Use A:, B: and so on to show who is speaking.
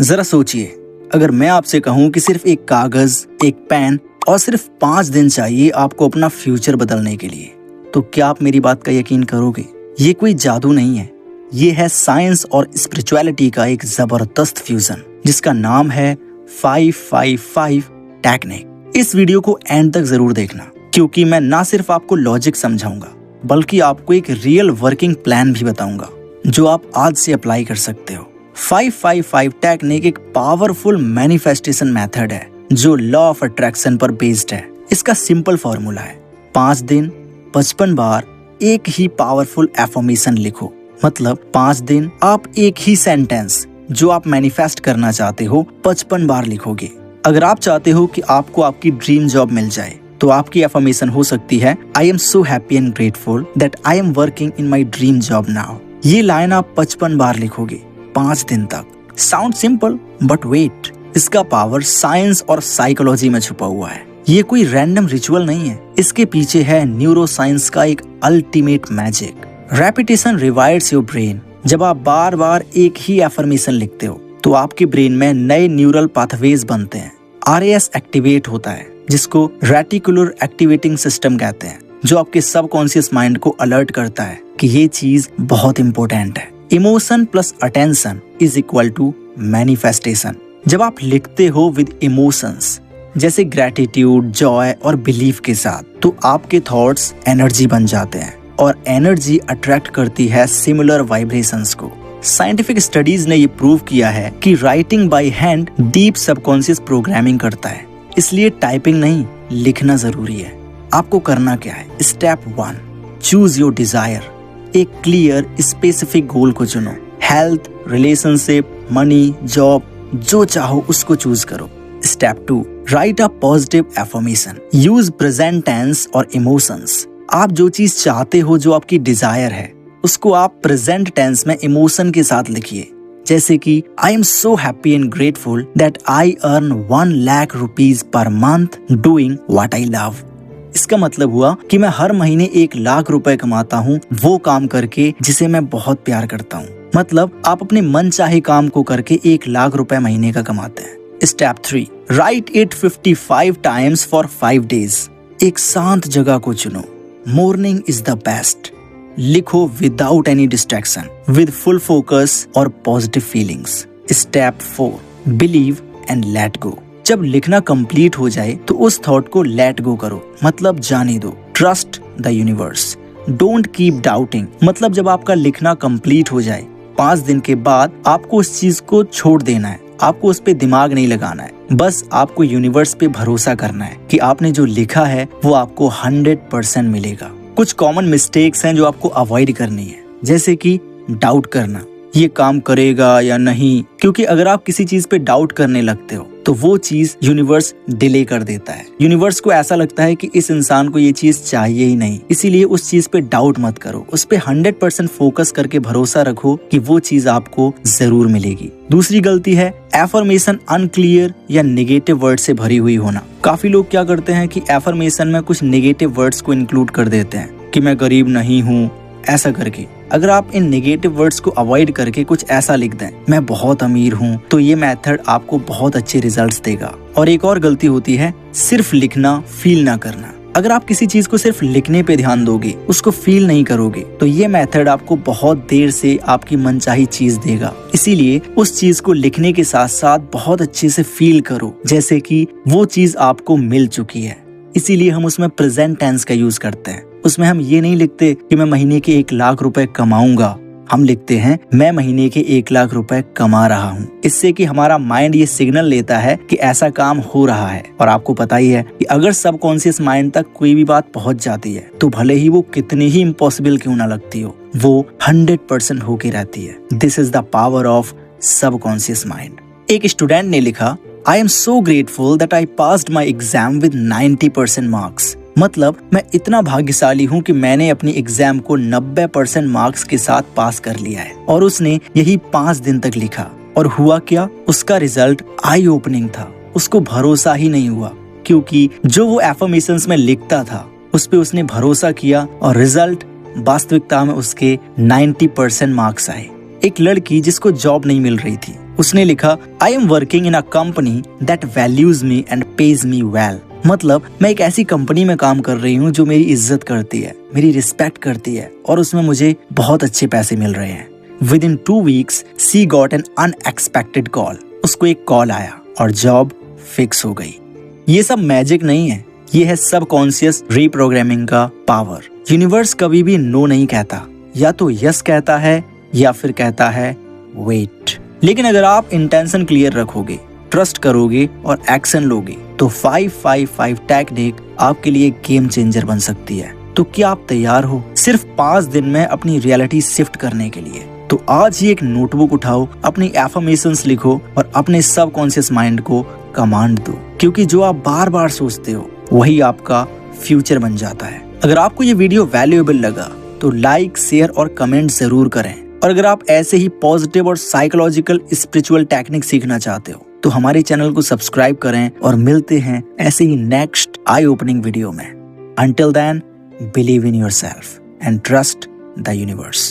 A: जरा सोचिए, अगर मैं आपसे कहूँ कि सिर्फ एक कागज, एक पेन और सिर्फ 5 दिन चाहिए आपको अपना फ्यूचर बदलने के लिए, तो क्या आप मेरी बात का यकीन करोगे? ये कोई जादू नहीं है, ये है साइंस और स्पिरिचुअलिटी का एक जबरदस्त फ्यूजन जिसका नाम है 555 टेक्निक। इस वीडियो को एंड तक जरूर देखना, क्योंकि मैं ना सिर्फ आपको लॉजिक समझाऊंगा बल्कि आपको एक रियल वर्किंग प्लान भी बताऊंगा जो आप आज से अप्लाई कर सकते हो। 555 टेक्निक एक पावरफुल मैनिफेस्टेशन मेथड है जो लॉ ऑफ अट्रैक्शन पर बेस्ड है। इसका सिंपल फॉर्मूला है 5 दिन 55 बार एक ही पावरफुल एफर्मेशन लिखो। मतलब 5 दिन आप एक ही सेंटेंस जो आप मैनिफेस्ट करना चाहते हो 55 बार लिखोगे। अगर आप चाहते हो कि आपको आपकी ड्रीम जॉब मिल जाए तो आपकी एफर्मेशन हो सकती है I am so happy and grateful that I am working in my dream job now. ये लाइन आप 55 बार लिखोगे 5 दिन तक। साउंड सिंपल बट वेट, इसका पावर साइंस और साइकोलॉजी में छुपा हुआ है। ये कोई रैंडम रिचुअल नहीं है, इसके पीछे है न्यूरो साइंस का एक ultimate magic. Repetition rewires your brain. जब आप बार बार एक ही एफर्मेशन लिखते हो तो आपके ब्रेन में नए न्यूरल पाथवेज बनते हैं। RAS एक्टिवेट होता है जिसको रेटिकुलर एक्टिवेटिंग सिस्टम कहते हैं, जो आपके सबकॉन्शियस माइंड को अलर्ट करता है कि ये चीज बहुत इंपॉर्टेंट है। Emotion plus attention is equal to manifestation. जब आप लिखते हो विद इमोशंस जैसे ग्रैटिट्यूड, जॉय और बिलीफ के साथ, तो आपके थॉट्स एनर्जी बन जाते हैं और एनर्जी अट्रैक्ट करती है सिमिलर वाइब्रेशंस को। साइंटिफिक स्टडीज ने ये प्रूव किया है कि writing by hand deep subconscious programming करता है, इसलिए टाइपिंग नहीं लिखना जरूरी है। आपको करना क्या है? Step 1, choose your desire. एक क्लियर स्पेसिफिक गोल को चुनो। हेल्थ, रिलेशनशिप, मनी, जॉब, जो चाहो उसको चूज करो। Step 2, write a positive affirmation. Use present tense और इमोशंस। आप जो चीज चाहते हो, जो आपकी डिजायर है, उसको आप प्रेजेंट टेंस में इमोशन के साथ लिखिए। जैसे कि I am so happy and grateful that I earn 1 lakh rupees per month doing what I love. इसका मतलब हुआ कि मैं हर महीने 1 लाख रुपए कमाता हूँ वो काम करके जिसे मैं बहुत प्यार करता हूँ। मतलब आप अपने मन चाहे काम को करके 1 लाख रुपए महीने का कमाते हैं। Step 3, write it 55 times for 5 days. एक शांत जगह को चुनो। Morning is the best. लिखो without any distraction, with full focus और positive feelings. Step 4, believe and let go. जब लिखना कंप्लीट हो जाए तो उस थॉट को लेट गो करो, मतलब जाने दो। Trust the universe, don't keep doubting. मतलब जब आपका लिखना कंप्लीट हो जाए 5 दिन के बाद आपको उस चीज को छोड़ देना है, आपको उस पे दिमाग नहीं लगाना है। बस आपको यूनिवर्स पे भरोसा करना है कि आपने जो लिखा है वो आपको 100% मिलेगा। कुछ कॉमन मिस्टेक्स हैं जो आपको अवॉइड करनी है, जैसे कि डाउट करना, ये काम करेगा या नहीं। क्योंकि अगर आप किसी चीज पे डाउट करने लगते हो तो वो चीज यूनिवर्स डिले कर देता है। यूनिवर्स को ऐसा लगता है कि इस इंसान को ये चीज चाहिए ही नहीं, इसीलिए उस चीज पे डाउट मत करो। उस पे 100% फोकस करके भरोसा रखो कि वो चीज आपको जरूर मिलेगी। दूसरी गलती है एफर्मेशन अनक्लियर या नेगेटिव वर्ड से भरी हुई होना। काफी लोग क्या करते हैं कि एफर्मेशन में कुछ नेगेटिव वर्ड्स को इंक्लूड कर देते हैं कि मैं गरीब नहीं हूँ, ऐसा करके। अगर आप इन नेगेटिव वर्ड्स को अवॉइड करके कुछ ऐसा लिख दें, मैं बहुत अमीर हूँ, तो ये मेथड आपको बहुत अच्छे रिजल्ट्स देगा। और एक और गलती होती है सिर्फ लिखना, फील ना करना। अगर आप किसी चीज को सिर्फ लिखने पे ध्यान दोगे, उसको फील नहीं करोगे, तो ये मेथड आपको बहुत देर से आपकी मनचाही चीज देगा। इसीलिए उस चीज को लिखने के साथ साथ बहुत अच्छे से फील करो, जैसे कि वो चीज आपको मिल चुकी है। इसीलिए हम उसमें प्रेजेंट टेंस का यूज करते हैं। उसमें हम ये नहीं लिखते कि मैं महीने के 1 लाख रुपए कमाऊंगा, हम लिखते हैं मैं महीने के 1 लाख रुपए कमा रहा हूँ। इससे कि हमारा माइंड ये सिग्नल लेता है कि ऐसा काम हो रहा है। और आपको पता ही है कि अगर सबकॉन्शियस माइंड तक कोई भी बात पहुंच जाती है तो भले ही वो कितनी ही इम्पॉसिबल क्यों ना लगती हो, वो 100% होके रहती है। This is the power of subconscious mind. एक स्टूडेंट ने लिखा I am so grateful that I passed my exam with 90% marks. मतलब मैं इतना भाग्यशाली हूँ कि मैंने अपनी एग्जाम को 90% मार्क्स के साथ पास कर लिया है। और उसने यही 5 दिन तक लिखा और हुआ क्या, उसका रिजल्ट आई ओपनिंग था। उसको भरोसा ही नहीं हुआ, क्योंकि जो वो एफर्मेशंस में लिखता था उस पे उसने भरोसा किया और रिजल्ट वास्तविकता में उसके 90% मार्क्स आए। एक लड़की जिसको जॉब नहीं मिल रही थी, उसने लिखा, I am working in a company that values me and page me well. मतलब मैं एक ऐसी कंपनी में काम कर रही हूँ जो मेरी इज्जत करती है, मेरी रिस्पेक्ट करती है और उसमें मुझे बहुत अच्छे पैसे मिल रहे हैं। With in 2 weeks she got an unexpected call. उसको एक कॉल आया और जॉब फिक्स हो गई। ये सब मैजिक नहीं है, ये है सबकॉन्शियस रीप्रोग्रामिंग का पावर। यूनिवर्स कभी भी नो नहीं कहता, या तो यस कहता है या फिर कहता है वेट। लेकिन अगर आप इंटेंशन क्लियर रखोगे, ट्रस्ट करोगे और एक्शन लोगे तो 555 टेक्निक आपके लिए गेम चेंजर बन सकती है। तो क्या आप तैयार हो सिर्फ 5 दिन में अपनी रियलिटी शिफ्ट करने के लिए? तो आज ही एक नोटबुक उठाओ, अपनी एफर्मेशंस लिखो और अपने सबकॉन्शियस माइंड को कमांड दो, क्योंकि जो आप बार बार सोचते हो वही आपका फ्यूचर बन जाता है। अगर आपको ये वीडियो वैल्यूएबल लगा तो लाइक, शेयर और कमेंट जरूर करें। और अगर आप ऐसे ही पॉजिटिव और साइकोलॉजिकल स्पिरिचुअल टेक्निक सीखना चाहते हो तो हमारे चैनल को सब्सक्राइब करें और मिलते हैं ऐसे ही नेक्स्ट आई ओपनिंग वीडियो में। Until then, believe in yourself and trust the universe.